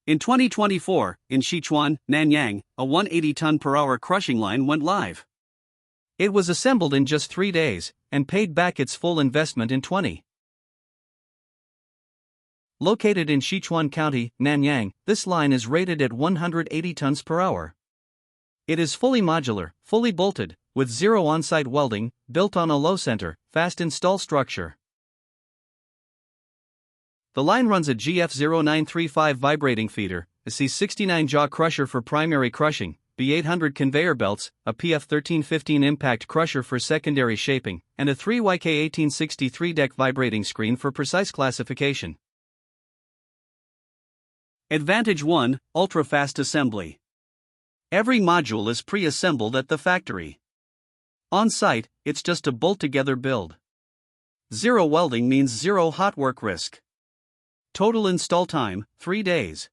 In 2024, in Xichuan, Nanyang, a 180-ton-per-hour crushing line went live. It was assembled in just 3 days, and paid back its full investment in 20. Located in Xichuan County, Nanyang, this line is rated at 180 tons per hour. It is fully modular, fully bolted, with zero on-site welding, built on a low-center, fast-install structure. The line runs a GF0935 vibrating feeder, a C69 Jaw Crusher for primary crushing, B800 conveyor belts, a PF1315 impact crusher for secondary shaping, and a 3YK1863 deck vibrating screen for precise classification. Advantage 1: Ultra-fast assembly. Every module is pre-assembled at the factory. On-site, it's just a bolt-together build. Zero welding means zero hot work risk. Total install time, 3 days.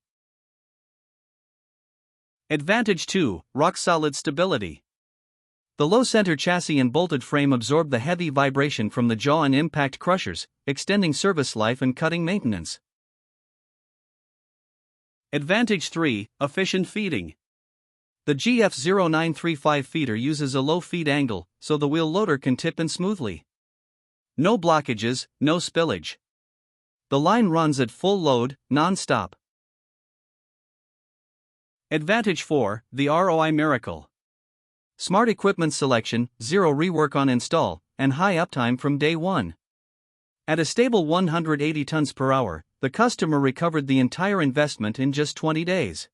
Advantage 2: rock-solid stability. The low-center chassis and bolted frame absorb the heavy vibration from the jaw and impact crushers, extending service life and cutting maintenance. Advantage 3: efficient feeding. The GF0935 feeder uses a low feed angle, so the wheel loader can tip in smoothly. No blockages, no spillage. The line runs at full load, non-stop. Advantage 4: the ROI miracle. Smart equipment selection, zero rework on install, and high uptime from day one. At a stable 180 tons per hour, the customer recovered the entire investment in just 20 days.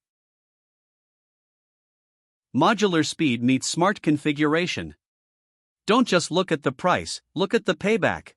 Modular speed meets smart configuration. Don't just look at the price, look at the payback.